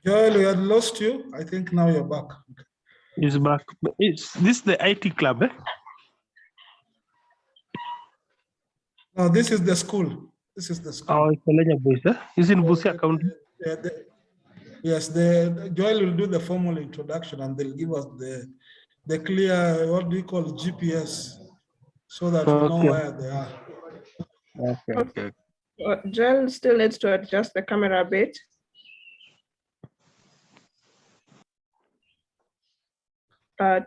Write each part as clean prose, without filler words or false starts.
Joel, we had lost you. I think now you're back. He's back. But it's this the IT club, eh? No, this is the school. This is the school. Oh, it's Kolanya Boys, eh? It's in Busia County. Yes, Joel will do the formal introduction and they'll give us the clear, what do you call it, GPS, so that we know Okay. where they are. Okay. Joel still needs to adjust the camera a bit.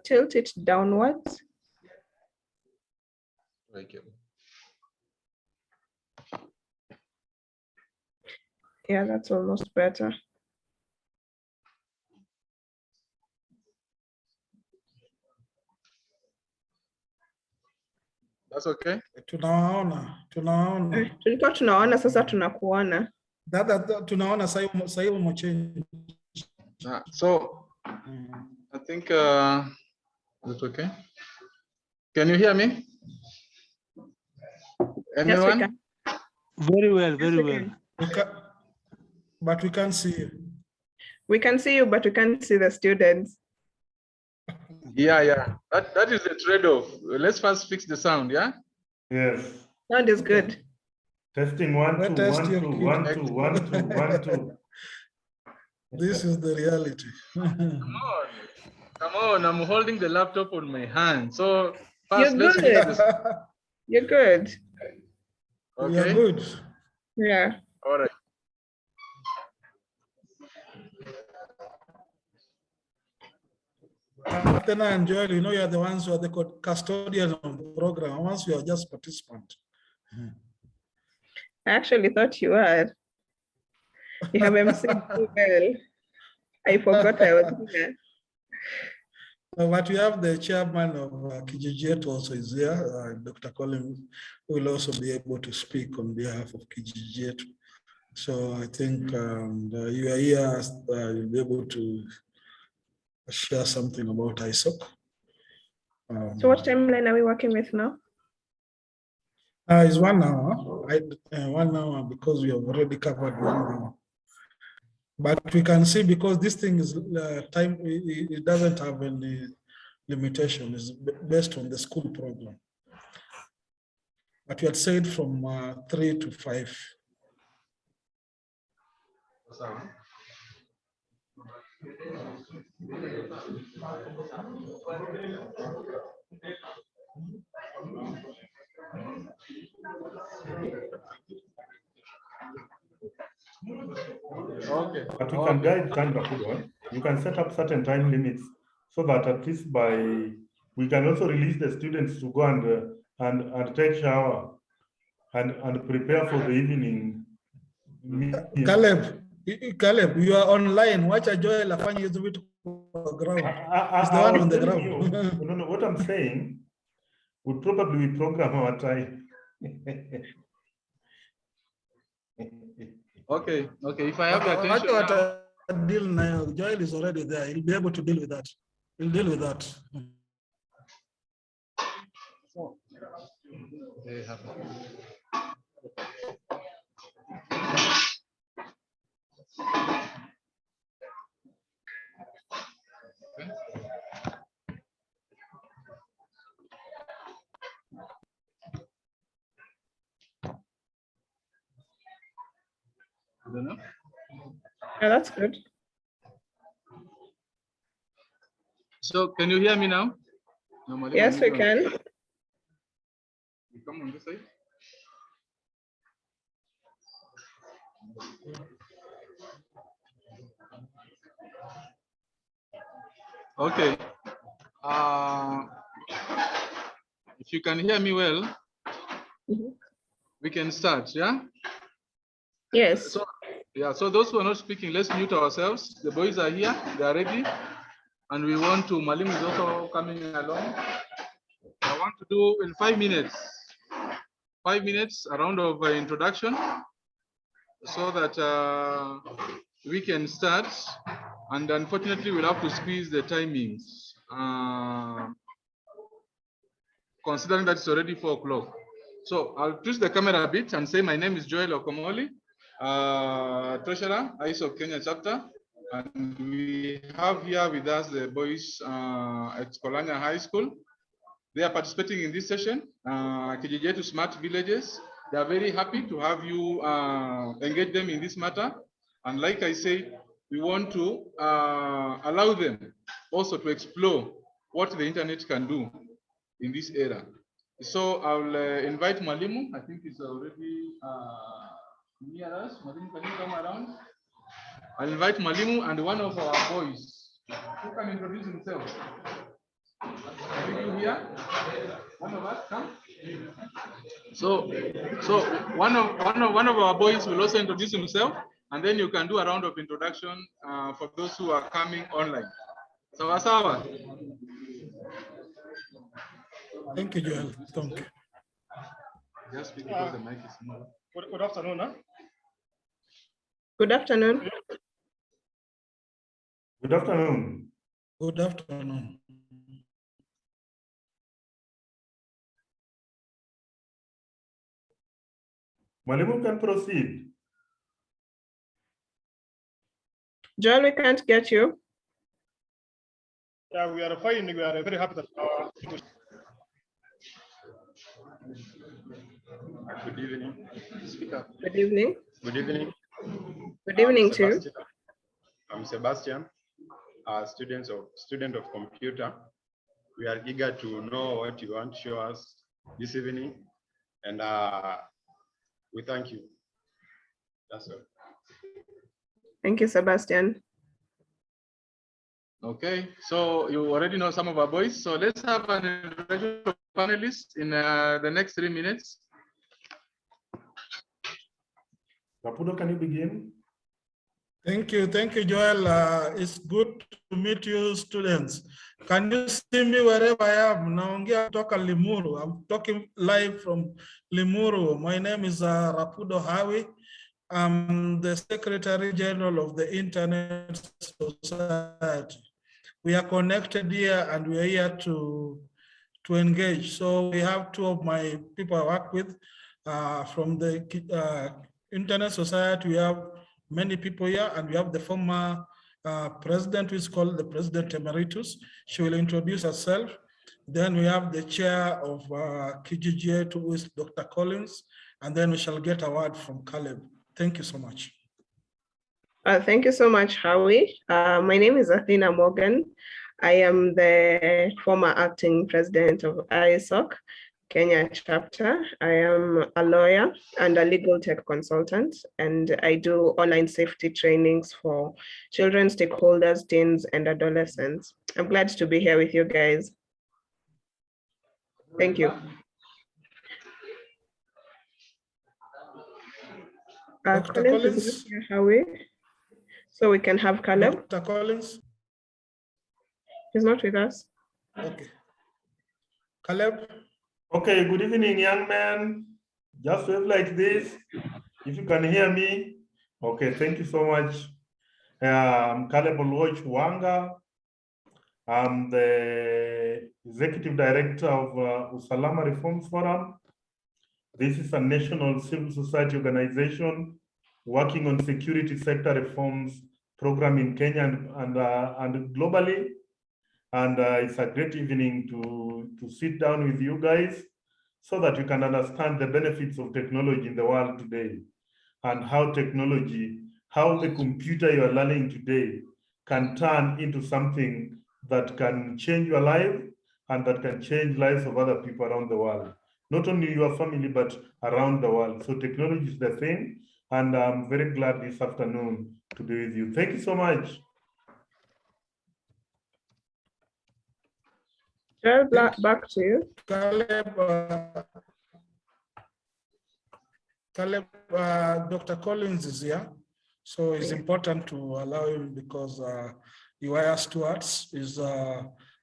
Tilt it downwards. Thank you. Yeah, that's almost better. That's okay. Tunaona. Tulikuwa tunaona, sasa tunakuona. Tunaona sasa hivi umechange. So I think is it okay? Can you hear me? Anyone? Yes, we can. Very well, very Yes, we well. can. But we can't see you. We can see you, but we can't see the students. Yeah. That is the trade-off. Let's first fix the sound, yeah? Yes. Sound is good. Testing 1 2 Test 1 your 2 kid. 1 2 1 2 1 2. This is the reality. Come on, I'm holding the laptop on my hand. So You're first, let's fix this. You're good. We are Okay. good. Yeah. All right. Athena and Joel, you know, you are the ones who are the custodians of the program. Once you are just participant. I actually thought you were. You have emceed too well. I forgot I was here. But we have the chairman of Kijijet also is here. Dr. Colin will also be able to speak on behalf of Kijijet. So I think you are here, you'll be able to share something about ISOC. So what timeline are we working with now? It's 1 hour. 1 hour because we have already covered 1 hour. But we can see because this thing is time, it doesn't have any limitation. It's based on the school program. But we had said from 3 to 5. Okay. But we can guide time, Rakudo. You can set up certain time limits so that at least we can also release the students to go and take shower and prepare for the evening meal. Caleb, you are online. Watch a Joel afanye hizo vitu kwa ground. He's the one on the ground. No, what I'm saying, would probably program our time. Okay. If I have your attention now. Deal now. Joel is already there. He'll be able to deal with that. He'll deal with that. Yeah, that's good. So can you hear me now? Yes, we can. Come on this side. Okay. If you can hear me well, we can start, yeah? Yes. So those who are not speaking, let's mute ourselves. The boys are here, they are ready. And we want to, Malim is also coming along. I want to do in 5 minutes. 5 minutes, a round of introduction so that we can start. And unfortunately, we'll have to squeeze the timings. Considering that it's already 4 o'clock. So I'll twist the camera a bit and say my name is Joel Okomoli, Treasurer, ISOC Kenya chapter. And we have here with us the boys at Kolanya High School. They are participating in this session, KJJ to Smart Villages. They are very happy to have you engage them in this matter. And like I say, we want to allow them also to explore what the internet can do in this era. So I'll invite Mwalimu. I think he's already near us. Mwalimu, can you come around? I'll invite Mwalimu and one of our boys who can introduce himself. Are you here? One of us, come. So one of our boys will also introduce himself, and then you can do a round of introduction for those who are coming online. Sawa sawa. Thank you, Joel. Thank you. Just speak because the mic is small. Good afternoon. Huh? Good afternoon. Good afternoon. Good afternoon. Mwalimu can proceed. Joel, we can't get you. Yeah, we are fine. We are very happy that Good evening. Speaker. Good evening. Good evening. Good evening to you. I'm Sebastian, a student of computer. We are eager to know what you want to show us this evening, and we thank you. That's all. Thank you, Sebastian. Okay, so you already know some of our boys. So let's have an introduction of panelists in the next 3 minutes. Rapudo, can you begin? Thank you, Joel. It's good to meet you, students. Can you see me wherever I am? Naongea kutoka Limuru. I'm talking live from Limuru. My name is Rapudo Hawi. I'm the Secretary General of the Internet Society. We are connected here and we are here to engage. So we have two of my people I work with from the Internet Society. We have many people here, and we have the former president, who is called the President Emeritus. She will introduce herself. Then we have the chair of KGGA, who is Dr. Collins, and then we shall get a word from Caleb. Thank you so much. Thank you so much, Howie. My name is Athena Morgan. I am the former acting president of ISOC Kenya chapter. I am a lawyer and a legal tech consultant, and I do online safety trainings for children, stakeholders, teens, and adolescents. I'm glad to be here with you guys. Thank you. Dr. Collins Collins? is not here, Howie. So we can have Caleb. Dr. Collins? He's not with us. Okay. Caleb? Okay, good evening, young man. Just wave like this, if you can hear me. Okay, thank you so much. I'm Caleb Oluoch Wanga. I'm the Executive Director of Usalama Reforms Forum. This is a national civil society organization working on security sector reforms program in Kenya and globally. And it's a great evening to sit down with you guys so that you can understand the benefits of technology in the world today, and how technology, how the computer you are learning today can turn into something that can change your life and that can change lives of other people around the world. Not only your family, but around the world. So technology is the thing, and I'm very glad this afternoon to be with you. Thank you so much. Joel, back to you. Caleb, Dr. Collins is here, so it's important to allow him because he wires towards his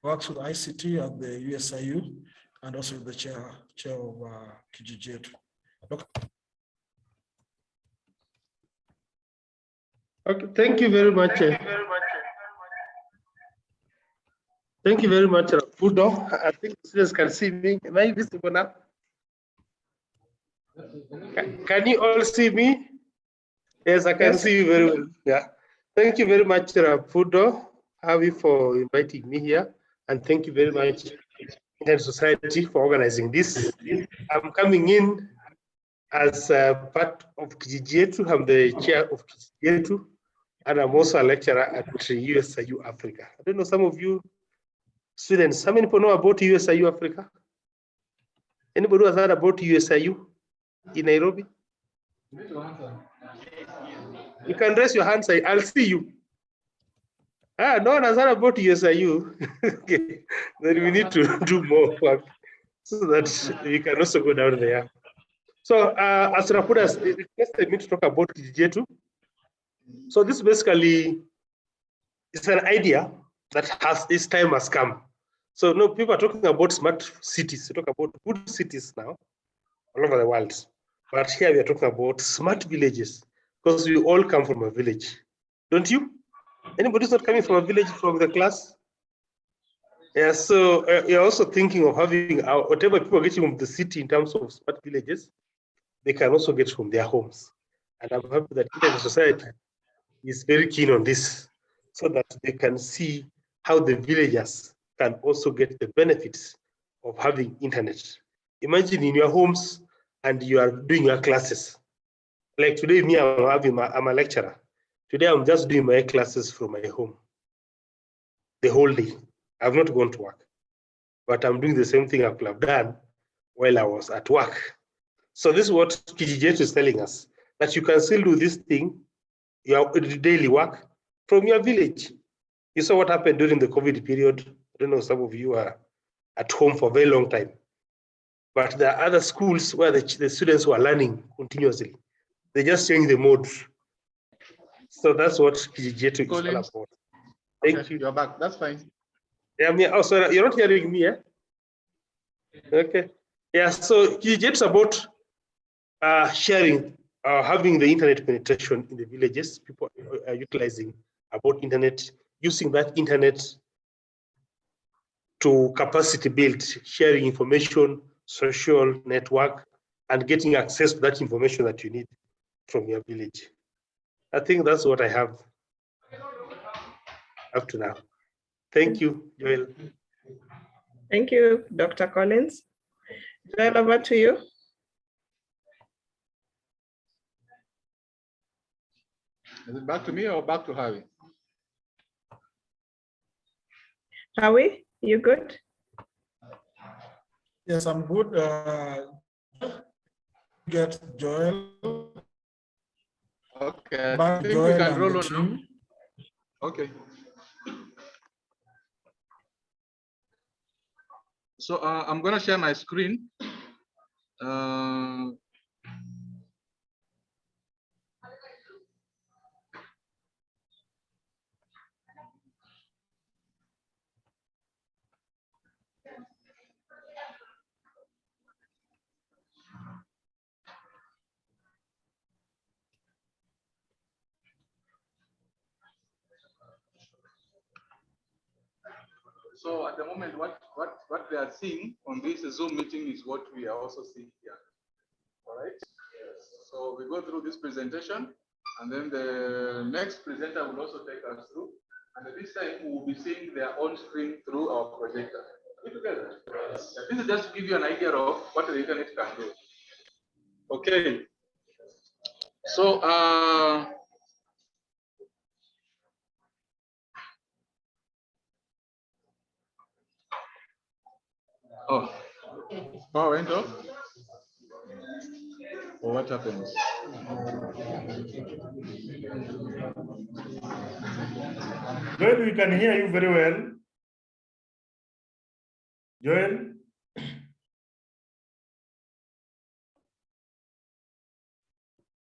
works with ICT at the USIU and also the chair of KGJ. Okay, thank you very much. Thank you very much, Rapudo. I think the students can see me. Am I visible now? Can you all see me? Yes, I can see you very well. Yeah. Thank you very much, Rapudo, Harvey, for inviting me here. And thank you very much, Internet Society, for organizing this. I'm coming in as part of Kijijietu. I'm the chair of Kijijietu, and I'm also a lecturer at USIU Africa. I don't know, some of you students, how many people know about USIU Africa? Anybody who has heard about USIU in Nairobi? You can raise your hands, I'll see you. No one has heard about USIU. Okay. Then we need to do more work so that we can also go down there. So as Rapuda requested me to talk about Kijijietu. So this basically is an idea that its time has come. So no, people are talking about smart cities. We talk about good cities now all over the world. But here we are talking about smart villages because we all come from a village. Don't you? Anybody's not coming from a village from the class? Yeah, so you're also thinking of having whatever people are getting from the city in terms of smart villages, they can also get from their homes. And I'm happy that Internet Society is very keen on this so that they can see how the villagers can also get the benefits of having internet. Imagine in your homes and you are doing your classes. Like today, me, I'm a lecturer. Today, I'm just doing my classes from my home the whole day. I've not gone to work, but I'm doing the same thing I could have done while I was at work. So this is what Kijijietu is telling us, that you can still do this thing, your daily work, from your village. You saw what happened during the COVID period. I don't know, some of you are at home for a very long time. But there are other schools where the students were learning continuously. They just change the mode. So that's what Kijijietu is all about. Thank you. You're back. That's fine. Yeah, oh, sorry, you're not hearing me, eh? Okay. Yeah, so Kijijietu is about sharing, having the internet penetration in the villages. People are utilizing about internet, using that internet to capacity build, sharing information, social network, and getting access to that information that you need from your village. I think that's what I have up to now. Thank you, Joel. Thank you, Dr. Collins. Joel, over to you. Is it back to me or back to Harvey? Howie, you good? Yes, I'm good. Get Joel. Okay, I Back think Joel we can and roll the on now. team. Okay. So I'm going to share my screen. So at the moment, what they are seeing on this Zoom meeting is what we are also seeing here. All right. So we go through this presentation, and then the next presenter will also take us through. And this time we will be seeing their own screen through our projector. Are we together? Yes. This is just to give you an idea of what the internet can do. Okay. So power went off? Or what happens? Joel, we can hear you very well. Joel?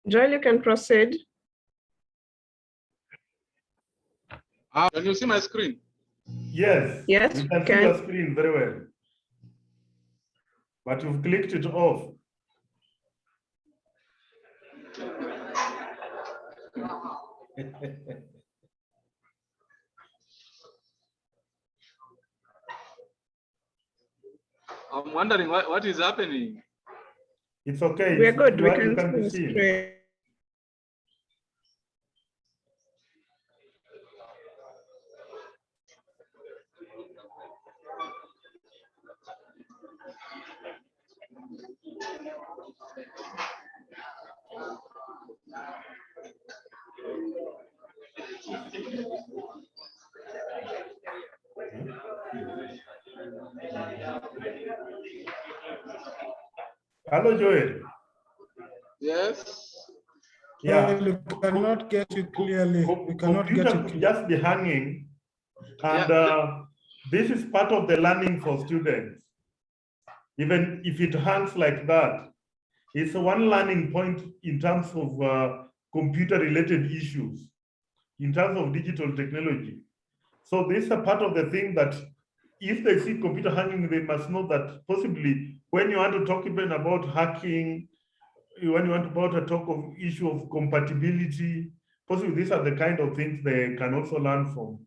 Joel, you can proceed. Can you see my screen? Yes. Yes, we can see your screen very well. But you've clicked it off. I'm wondering what is happening. It's okay. We're good. We You can be see seen. screen. Hello, Joel. Yes. Yeah. We cannot get you clearly. We cannot get Computer you could clearly. just be hanging, and this is part of the learning for students. Even if it hangs like that, it's one learning point in terms of computer-related issues, in terms of digital technology. So this is a part of the thing that if they see computer hacking, they must know that possibly when you want to talk even about hacking, when you want about a talk of issue of compatibility, possibly these are the kind of things they can also learn from.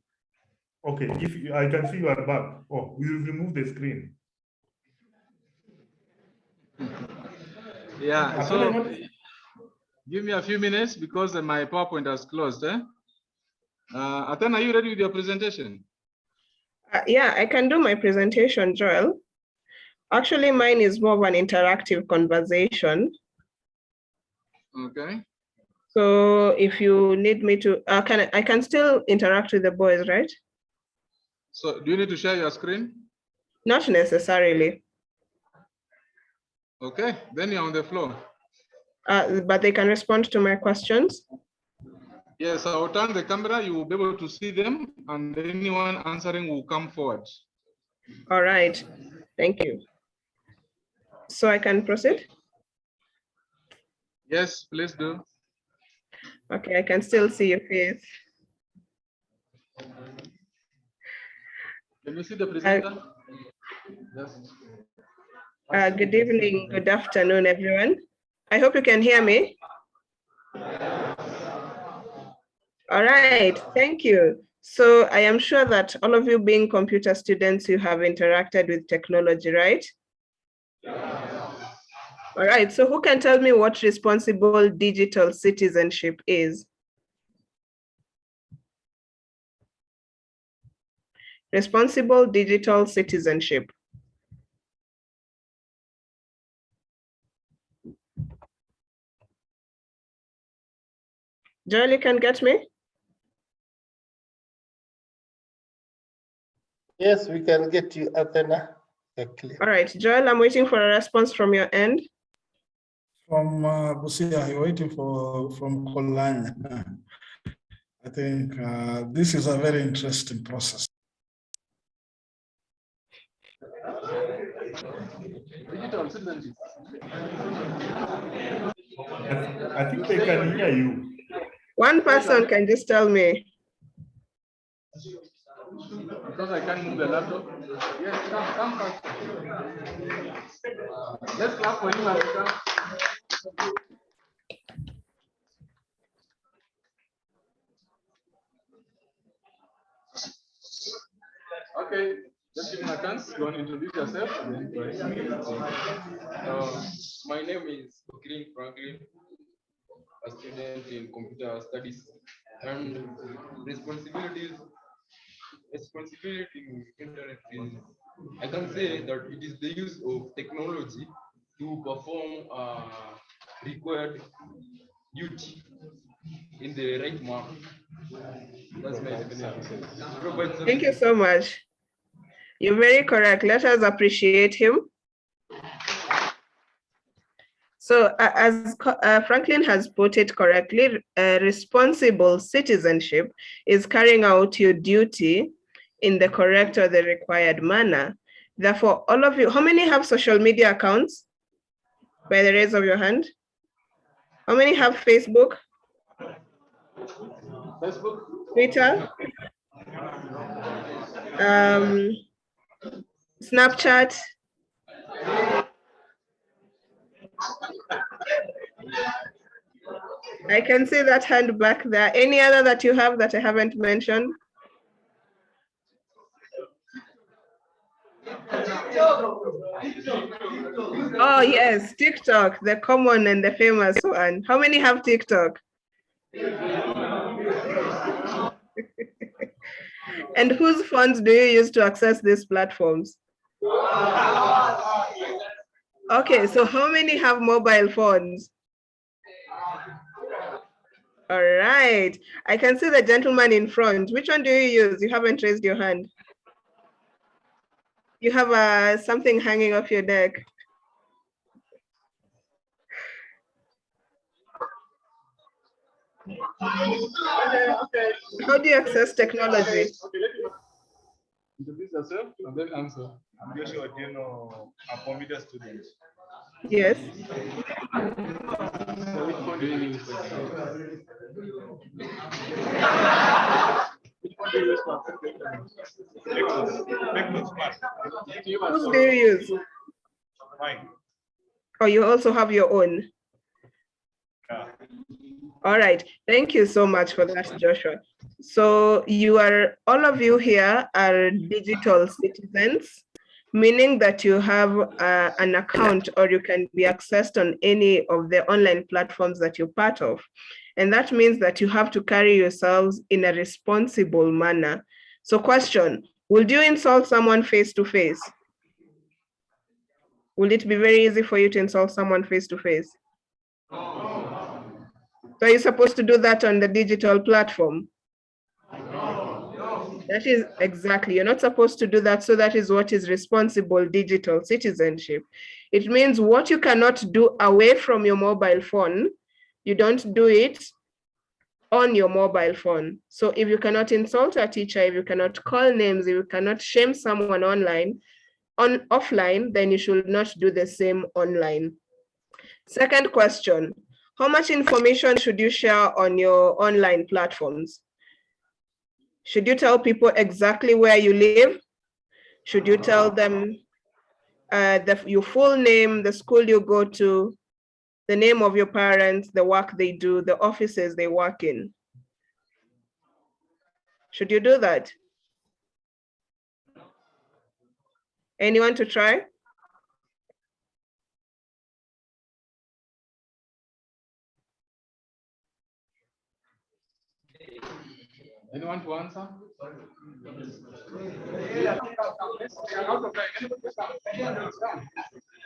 Okay, if I can see you are back. Oh, we will remove the screen. Yeah, so give me a few minutes because my PowerPoint has closed. Athena, are you ready with your presentation? Yeah, I can do my presentation, Joel. Actually, mine is more of an interactive conversation. Okay. So if you need me to, I can still interact with the boys, right? So do you need to share your screen? Not necessarily. Okay, then you're on the floor. But they can respond to my questions. Yes, I'll turn the camera, you will be able to see them, and anyone answering will come forward. All right, thank you. So I can proceed? Yes, please do. Okay, I can still see your face. Can you see the presenter? Yes. Good evening, good afternoon, everyone. I hope you can hear me. All right, thank you. So I am sure that all of you being computer students, you have interacted with technology, right? All right, so who can tell me what responsible digital citizenship is? Responsible digital citizenship. Joel, you can get me? Yes, we can get you, Athena. Okay. All right, Joel, I'm waiting for a response from your end. From Busia, you're waiting from Kolanya. I think this is a very interesting process. Digital citizenship. I think they can hear you. One person can just tell me. Because I can't move the laptop. Yes, come. Let's clap for him as he comes. Okay, just give me a chance. You want to introduce yourself? My name is Green Franklin, a student in computer studies, and responsibility in internet is, I can say that it is the use of technology to perform required duty in the right manner. That's my definition. Thank you so much. You're very correct. Let us appreciate him. So as Franklin has put it correctly, responsible citizenship is carrying out your duty in the correct or the required manner. Therefore, all of you, how many have social media accounts? By the raise of your hand. How many have Facebook? Facebook? Twitter? Snapchat? I can see that hand back there. Any other that you have that I haven't mentioned? Oh yes, TikTok, the common and the famous one. How many have TikTok? And whose phones do you use to access these platforms? Okay, so how many have mobile phones? All right. I can see the gentleman in front. Which one do you use? You haven't raised your hand. You have something hanging off your neck. How do you access technology? Introduce yourself and then answer. I'm Joshua Dino, a computer student. Yes. So which phone do you use? Which phone do you use for access the internet? Whose do you use? Mine. Or you also have your own? Yeah. All right. Thank you so much for that, Joshua. So all of you here are digital citizens, meaning that you have an account or you can be accessed on any of the online platforms that you're part of. And that means that you have to carry yourselves in a responsible manner. So question, would you insult someone face to face? Will it be very easy for you to insult someone face to face? So you're supposed to do that on the digital platform? That is exactly, you're not supposed to do that. So that is what is responsible digital citizenship. It means what you cannot do away from your mobile phone, you don't do it on your mobile phone. So if you cannot insult a teacher, if you cannot call names, if you cannot shame someone offline, then you should not do the same online. Second question, how much information should you share on your online platforms? Should you tell people exactly where you live? Should you tell them your full name, the school you go to, the name of your parents, the work they do, the offices they work in? Should you do that? Anyone to try? Anyone to answer?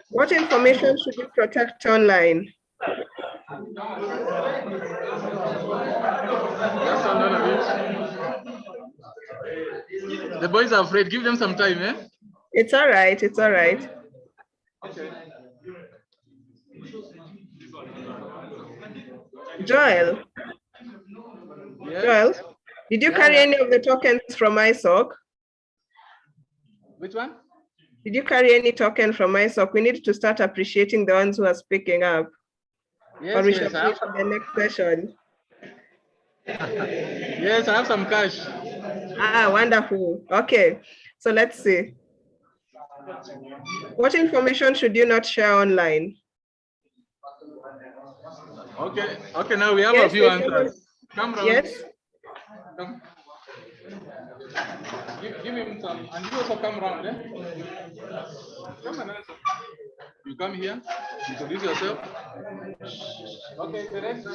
What information should you protect online? The boys are afraid. Give them some time, eh? It's all right. It's all right. Okay. Joel. Yes. Joel, did you carry any of the tokens from ISOC? Which one? Did you carry any token from ISOC? We need to start appreciating the ones who are speaking up. Yes, or we yes, shall finish in the next session. Yes, I have some cash. Ah, wonderful. Okay, so let's see. What information should you not share online? Okay, okay, now we have a few answers. Come round. Yes. Come. Give him some, and you also come round. Eh? Come and answer. You come here, introduce yourself. Okay, the rest.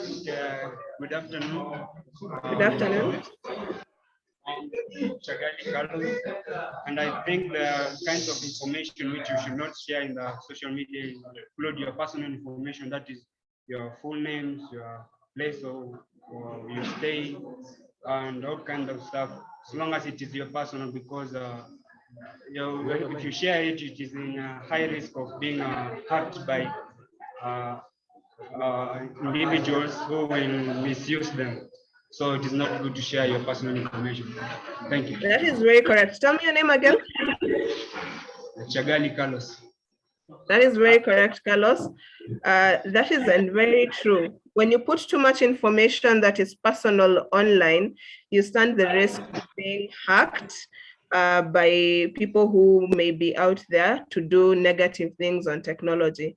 Good afternoon. Good afternoon. I'm Chagali Carlos, and I think the kinds of information which you should not share in the social media include your personal information, that is your full names, your place of your stay, and all kinds of stuff, as long as it is your personal, because if you share it, it is in a high risk of being hacked by individuals who will misuse them. So it is not good to share your personal information. Thank you. That is very correct. Tell me your name again. Chagali Carlos. That is very correct, Carlos. That is very true. When you put too much information that is personal online, you stand the risk of being hacked by people who may be out there to do negative things on technology.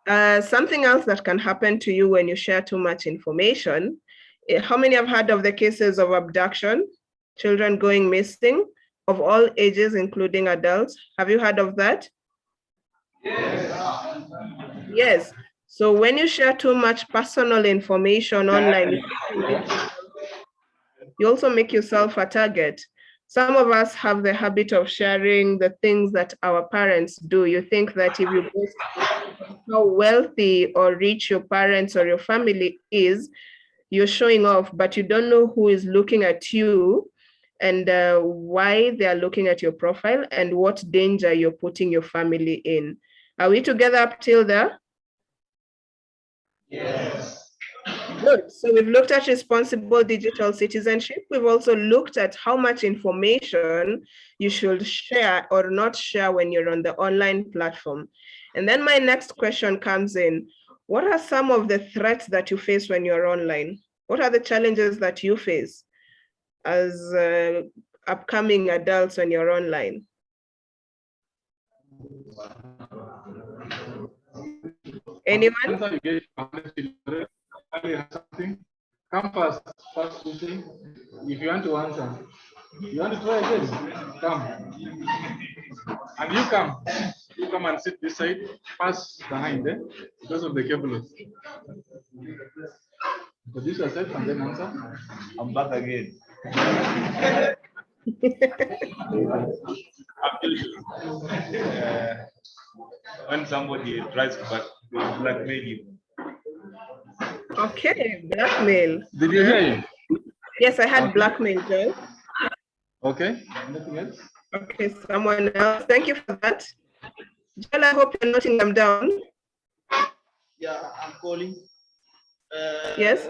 Something else that can happen to you when you share too much information. How many have heard of the cases of abduction, children going missing of all ages, including adults? Have you heard of that? Yes. Yes. So when you share too much personal information online, you also make yourself a target. Some of us have the habit of sharing the things that our parents do. You think that if you post how wealthy or rich your parents or your family is, you're showing off, but you don't know who is looking at you and why they are looking at your profile and what danger you're putting your family in. Are we together up till there? Yes. Good. So we've looked at responsible digital citizenship. We've also looked at how much information you should share or not share when you're on the online platform. And then my next question comes in. What are some of the threats that you face when you're online? What are the challenges that you face as upcoming adults when you're online? Anyone? Come first question. If you want to answer, you want to try again? Come. And you come. You come and sit this side. Pass behind there because of the cable. Introduce yourself and then answer. I'm back again. When somebody tries to blackmail you. Okay, blackmail. Did you hear him? Yes, I had blackmail, Joel. Okay. Anything else? Okay, someone else. Thank you for that. Joel, I hope you're noting them down. Yeah, I'm calling. Yes.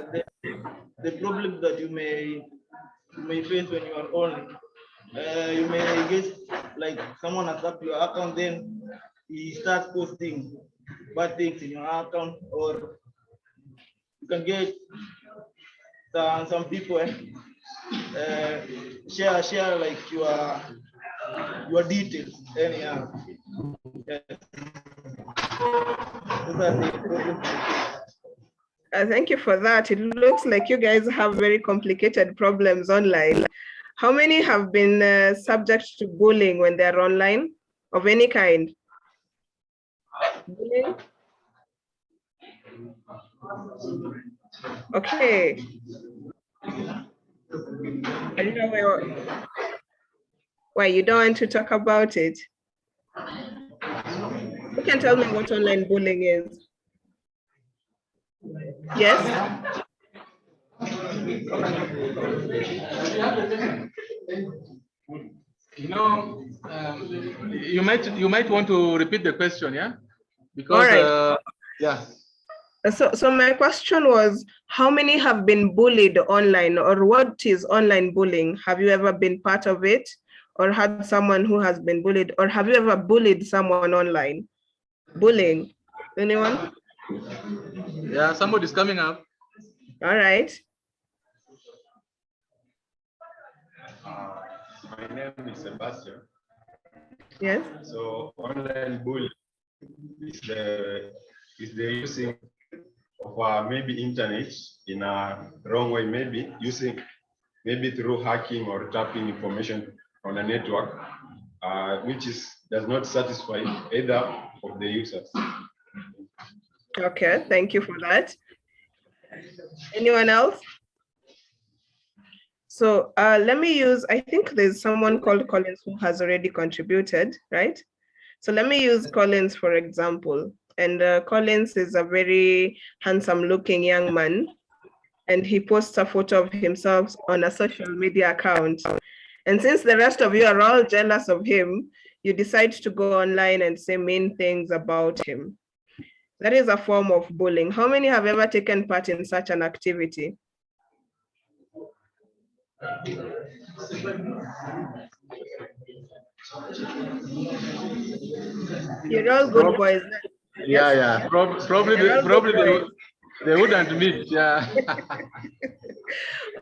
The problem that you may face when you are on, you may get like someone attack your account, then he starts posting bad things in your account, or you can get some people share like your details anyhow. Yes. Those are the problems. Thank you for that. It looks like you guys have very complicated problems online. How many have been subject to bullying when they're online of any kind? Bullying? Okay. I don't know why you don't want to talk about it. You can tell me what online bullying is. Yes. You know, you might want to repeat the question, yeah? Because right. yeah. So my question was, how many have been bullied online, or what is online bullying? Have you ever been part of it, or had someone who has been bullied, or have you ever bullied someone online? Bullying, anyone? Yeah, somebody's coming up. All right. My name is Sebastian. Yes. So online bullying is the using of maybe internet in a wrong way, maybe through hacking or tapping information on a network, which does not satisfy either of the users. Okay, thank you for that. Anyone else? So let me use, I think there's someone called Collins who has already contributed, right? So let me use Collins, for example. And Collins is a very handsome looking young man. And he posts a photo of himself on a social media account. And since the rest of you are all jealous of him, you decide to go online and say mean things about him. That is a form of bullying. How many have ever taken part in such an activity? You're all good boys. Yeah, yeah. Probably they wouldn't meet. Yeah.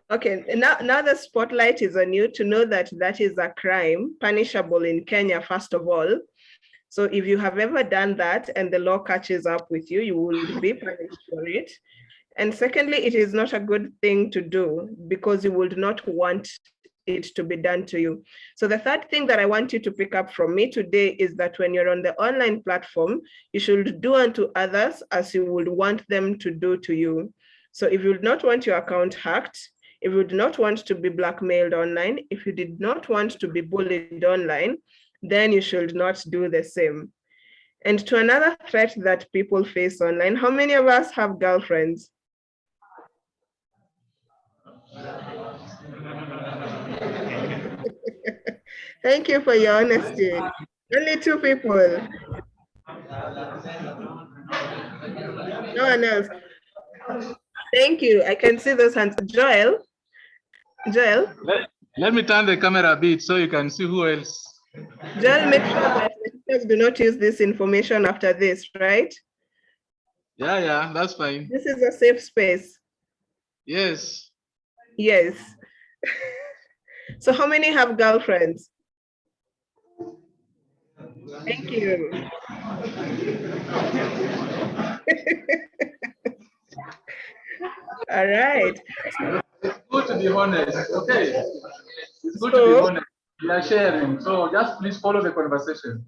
Okay, now the spotlight is on you to know that that is a crime punishable in Kenya, first of all. So if you have ever done that and the law catches up with you, you will be punished for it. And secondly, it is not a good thing to do because you would not want it to be done to you. So the third thing that I want you to pick up from me today is that when you're on the online platform, you should do unto others as you would want them to do to you. So if you would not want your account hacked, if you would not want to be blackmailed online, if you did not want to be bullied online, then you should not do the same. And to another threat that people face online, how many of us have girlfriends? Thank you for your honesty. Only 2 people. No one else. Thank you. I can see those hands. Joel? Joel? Let me turn the camera a bit so you can see who else. Joel, make sure that the teachers do not use this information after this, right? Yeah, that's fine. This is a safe space. Yes. Yes. So how many have girlfriends? Thank you. All right. It's good to be honest, okay? It's good to be honest. We are sharing, so just please follow the conversation.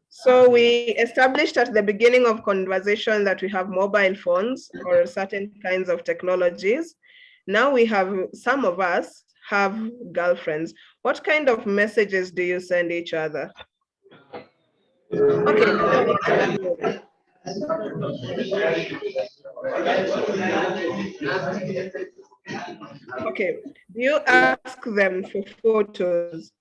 So we established at the beginning of conversation that we have mobile phones or certain kinds of technologies. Now we have, some of us have girlfriends. What kind of messages do you send each other? Okay. Okay, do you ask them for photos?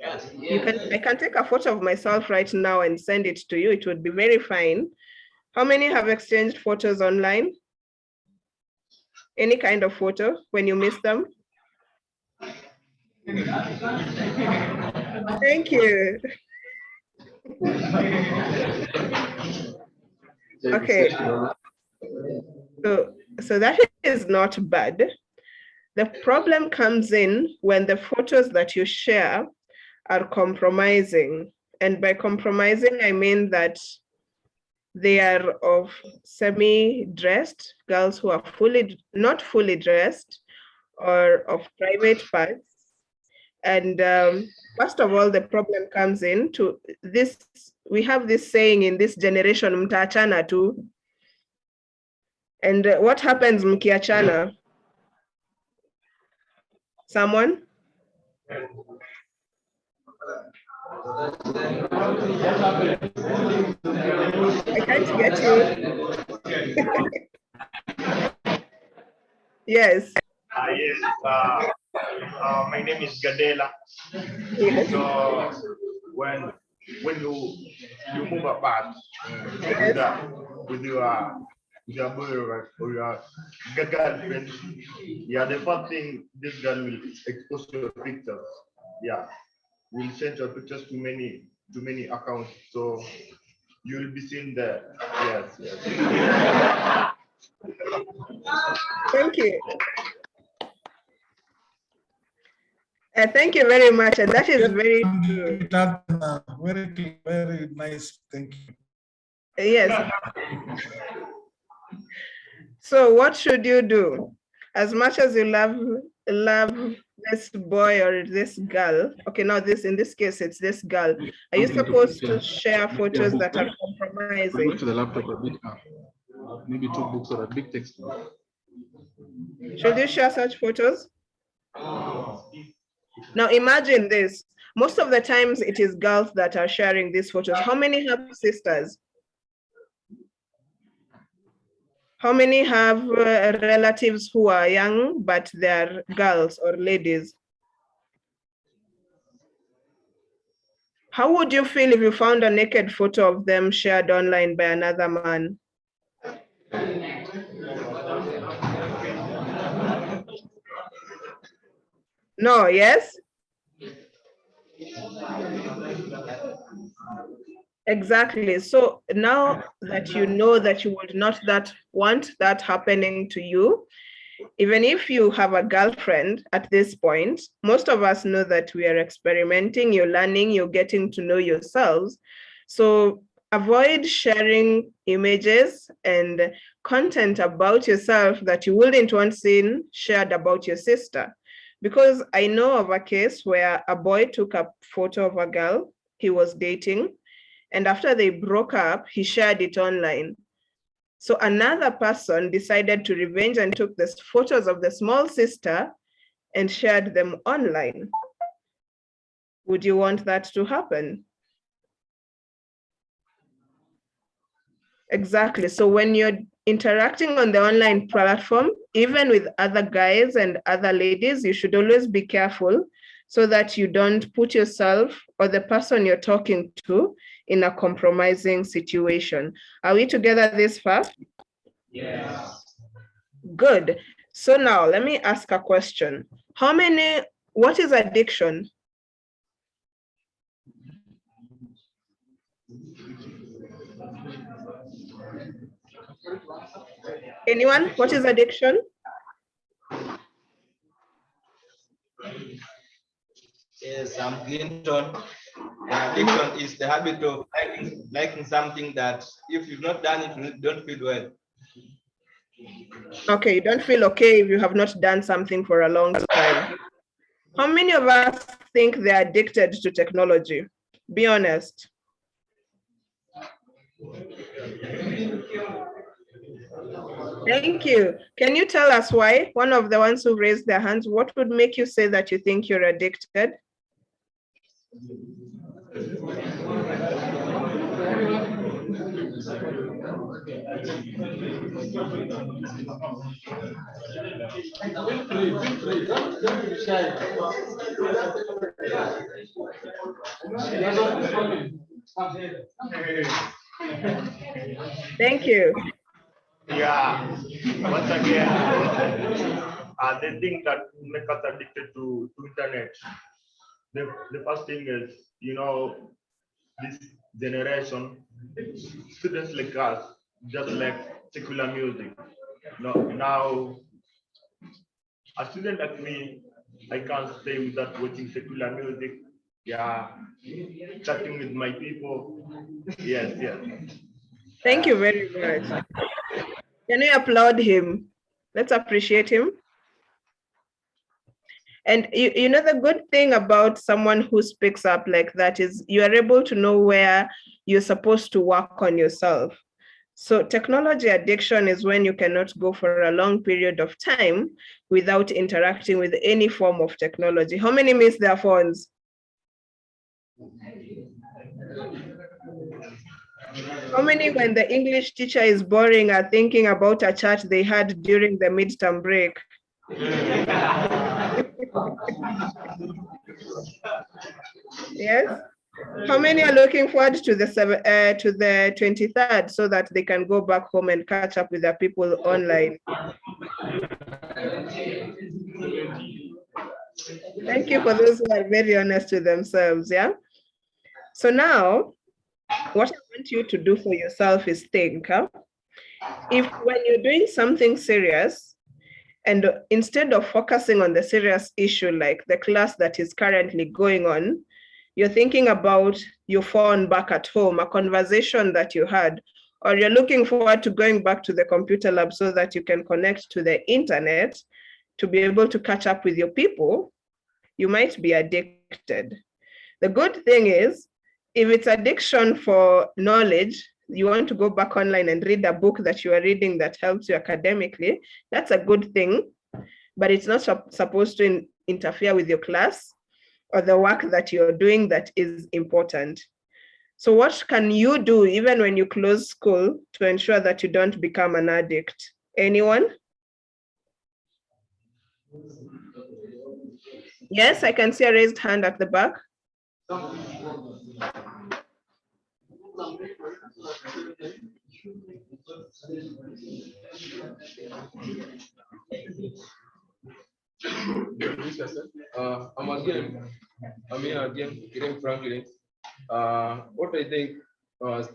I can take a photo of myself right now and send it to you. It would be very fine. How many have exchanged photos online? Any kind of photo when you miss them? Thank you. Okay. So that is not bad. The problem comes in when the photos that you share are compromising. And by compromising, I mean that they are of semi-dressed, girls who are not fully dressed, or of private parts. And first of all, the problem comes in to this. We have this saying in this generation, mtaachana tu. And what happens mkiachana? Someone? I can't get you. Yes. Yes, my name is Gadela. Yes. So when you move apart with your boy or your girlfriend, yeah, the first thing this girl will expose your pictures. Yeah, will send your pictures to many accounts, so you will be seen there. Yes. Thank you. Thank you very much. And that is very true. Very nice. Thank you. Yes. So what should you do? As much as you love this boy or this girl, okay, now in this case, it's this girl. Are you supposed to share photos that are compromising? Go to the laptop a bit. Maybe 2 books or a big text. Should you share such photos? Now imagine this. Most of the times it is girls that are sharing these photos. How many have sisters? How many have relatives who are young, but they're girls or ladies? How would you feel if you found a naked photo of them shared online by another man? No, yes? Exactly. So now that you know that you would not want that happening to you, even if you have a girlfriend at this point, most of us know that we are experimenting, you're learning, you're getting to know yourselves. So avoid sharing images and content about yourself that you wouldn't want seen shared about your sister. Because I know of a case where a boy took a photo of a girl he was dating, and after they broke up, he shared it online. So another person decided to revenge and took the photos of the small sister and shared them online. Would you want that to happen? Exactly. So when you're interacting on the online platform, even with other guys and other ladies, you should always be careful so that you don't put yourself or the person you're talking to in a compromising situation. Are we together this far? Yes. Good. So now let me ask a question. What is addiction? Anyone? What is addiction? Yes, I'm Clinton. Addiction is the habit of liking something that if you've not done it, you don't feel well. Okay, you don't feel okay if you have not done something for a long time. How many of us think they're addicted to technology? Be honest. Thank you. Can you tell us why? One of the ones who raised their hands, what would make you say that you think you're addicted? Thank you. Yeah, once again, the thing that make us addicted to internet. The first thing is, this generation, students like us, just like secular music. No, now, a student like me, I can't stay without watching secular music. Yeah, chatting with my people. Yes, yes. Thank you very much. Can we applaud him? Let's appreciate him. And you know, the good thing about someone who speaks up like that is you are able to know where you're supposed to work on yourself. So technology addiction is when you cannot go for a long period of time without interacting with any form of technology. How many miss their phones? How many, when the English teacher is boring, are thinking about a chat they had during the midterm break? Yes. How many are looking forward to the 23rd so that they can go back home and catch up with their people online? Thank you for those who are very honest with themselves. Yeah. So now, what I want you to do for yourself is think. If when you're doing something serious, and instead of focusing on the serious issue like the class that is currently going on, you're thinking about your phone back at home, a conversation that you had, or you're looking forward to going back to the computer lab so that you can connect to the internet to be able to catch up with your people, you might be addicted. The good thing is, if it's addiction for knowledge, you want to go back online and read a book that you are reading that helps you academically, that's a good thing, but it's not supposed to interfere with your class or the work that you're doing that is important. So what can you do even when you close school to ensure that you don't become an addict? Anyone? Yes, I can see a raised hand at the back. I'm here again, Kirim Franklin. What I think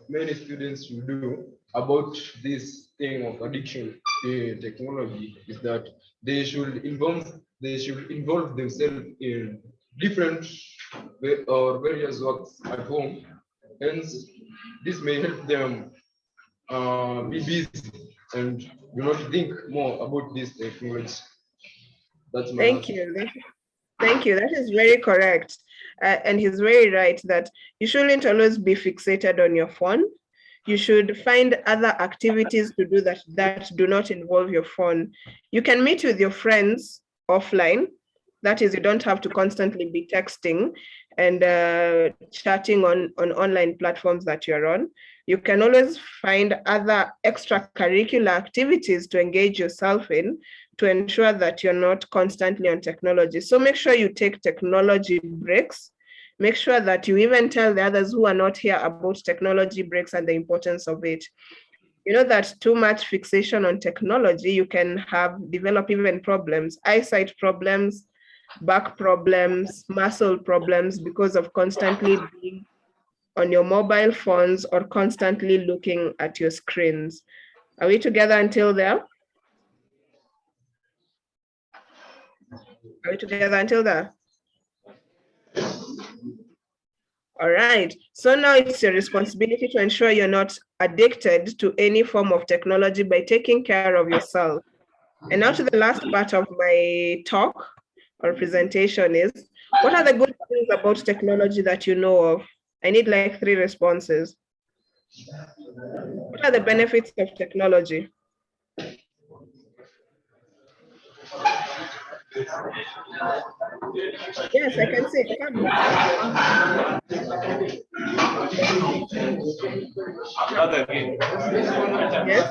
many students should do about this thing of addiction to technology is that they should involve themselves in different or various works at home. Hence, this may help them be busy and do not think more about this technology. That's my Thank you. Thank you. That is very correct. And he's very right that you shouldn't always be fixated on your phone. You should find other activities to do that do not involve your phone. You can meet with your friends offline. That is, you don't have to constantly be texting and chatting on online platforms that you're on. You can always find other extracurricular activities to engage yourself in to ensure that you're not constantly on technology. So make sure you take technology breaks. Make sure that you even tell the others who are not here about technology breaks and the importance of it. You know that too much fixation on technology, you can develop even problems, eyesight problems, back problems, muscle problems, because of constantly being on your mobile phones or constantly looking at your screens. Are we together until there? Are we together until there? All right, so now it's your responsibility to ensure you're not addicted to any form of technology by taking care of yourself. And now to the last part of my talk or presentation is, what are the good things about technology that you know of? I need like 3 responses. What are the benefits of technology? Yes, I can see it. Come. Yes.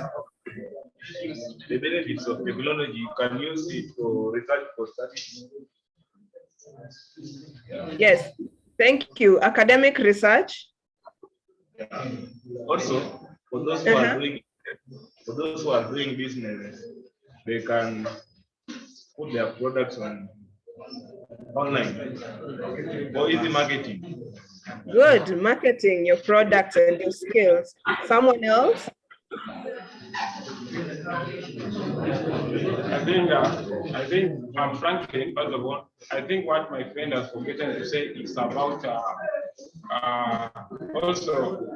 The benefits of technology, you can use it for research, for studies. Yes, thank you. Academic research. Also, for those who are doing business, they can put their products online for easy marketing. Good, marketing your products and your skills. Someone else? I think, Franklin, first of all, I think what my friend has forgotten to say is about also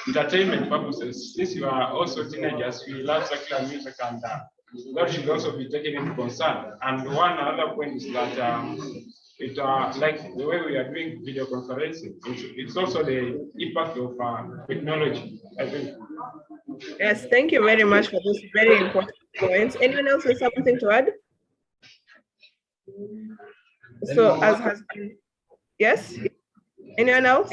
entertainment purposes. Since you are also teenagers, we love secular music, and that should also be taken into concern. And one other point is that like the way we are doing video conferencing, it's also the impact of technology, I think. Yes, thank you very much for those very important points. Anyone else with something to add? So as has been, yes? Anyone else?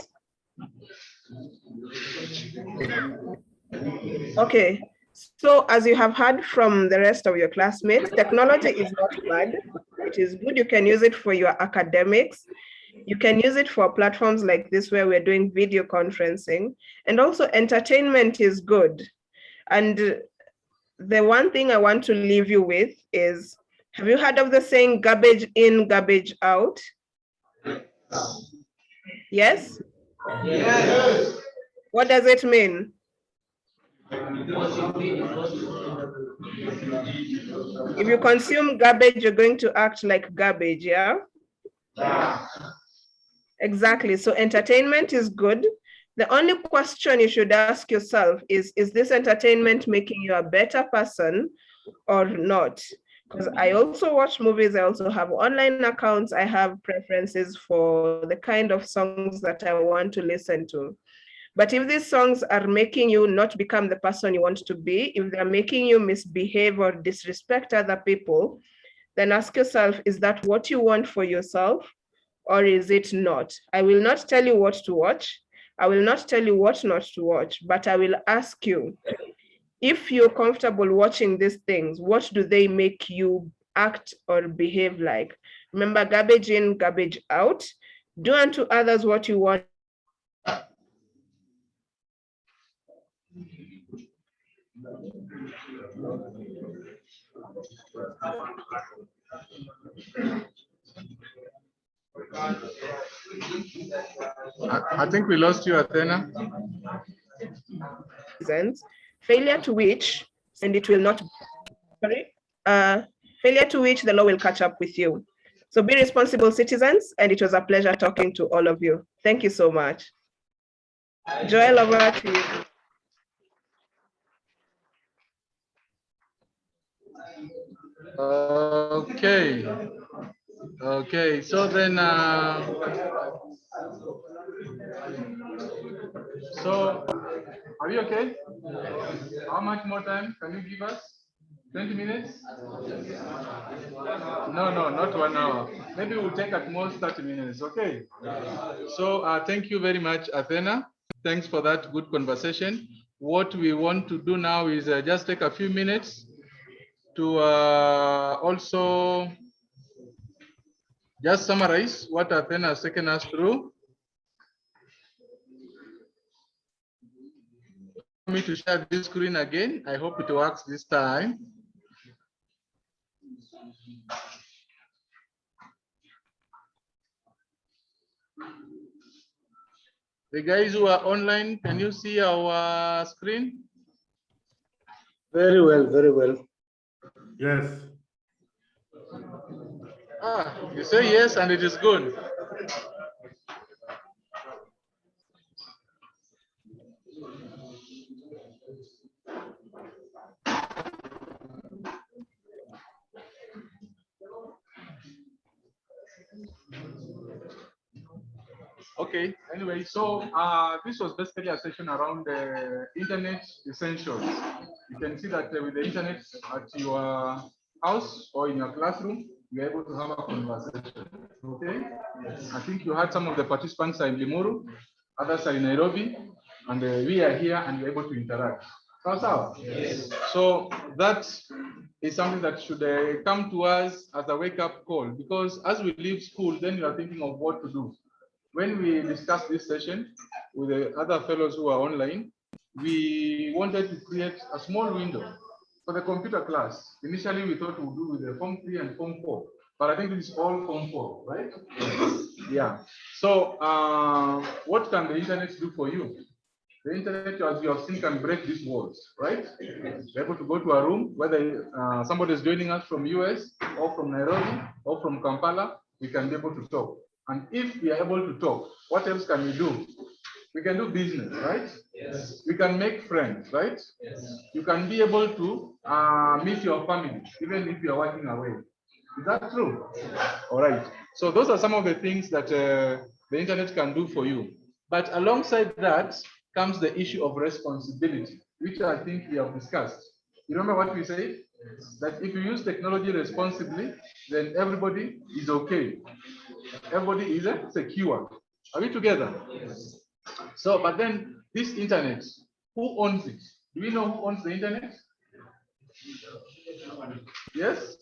Okay, so as you have heard from the rest of your classmates, technology is not bad. It is good. You can use it for your academics. You can use it for platforms like this where we're doing video conferencing. And also entertainment is good. And the one thing I want to leave you with is, have you heard of the saying garbage in, garbage out? Yes? Yes. What does it mean? If you consume garbage, you're going to act like garbage, yeah? Exactly. So entertainment is good. The only question you should ask yourself is this entertainment making you a better person or not? Because I also watch movies, I also have online accounts, I have preferences for the kind of songs that I want to listen to. But if these songs are making you not become the person you want to be, if they're making you misbehave or disrespect other people, then ask yourself, is that what you want for yourself or is it not? I will not tell you what to watch. I will not tell you what not to watch, but I will ask you, if you're comfortable watching these things, what do they make you act or behave like? Remember, garbage in, garbage out. Do unto others what you want. I think we lost you, Athena. Failure to which, and it will not, sorry, failure to which the law will catch up with you. So be responsible citizens, and it was a pleasure talking to all of you. Thank you so much. Joel, over to you. Okay, so then, so are you okay? How much more time can you give us? 20 minutes? No, not 1 hour. Maybe we'll take at most 30 minutes, okay? So thank you very much, Athena. Thanks for that good conversation. what we want to do now is just take a few minutes to also just summarize what Athena has taken us through. Me to share this screen again. I hope it works this time. The guys who are online, can you see our screen? Very well, very well. Yes. You say yes, and it is good. Okay, anyway, so this was basically a session around the internet essentials. You can see that with the internet at your house or in your classroom, you're able to have a conversation. Okay, I think you had some of the participants are in Limuru, others are in Nairobi, and we are here and we're able to interact. Yes. So that is something that should come to us as a wake-up call, because as we leave school, then you are thinking of what to do. When we discussed this session with the other fellows who are online, we wanted to create a small window for the computer class. Initially, we thought we'd do with the Form 3 and Form 4, but I think it's all Form 4, right? Yeah. So what can the internet do for you? The internet, as you have seen, can break these walls, right? We're able to go to a room, whether somebody is joining us from US or from Nairobi or from Kampala, we can be able to talk. And if we are able to talk, what else can we do? We can do business, right? Yes. We can make friends, right? Yes. You can be able to meet your family, even if you are working away. Is that true? All right. So those are some of the things that the internet can do for you. But alongside that comes the issue of responsibility, which I think we have discussed. You remember what we said? That if you use technology responsibly, then everybody is okay. Everybody is secure. Are we together? Yes. So, but then this internet, who owns it? Do we know who owns the internet? Yes?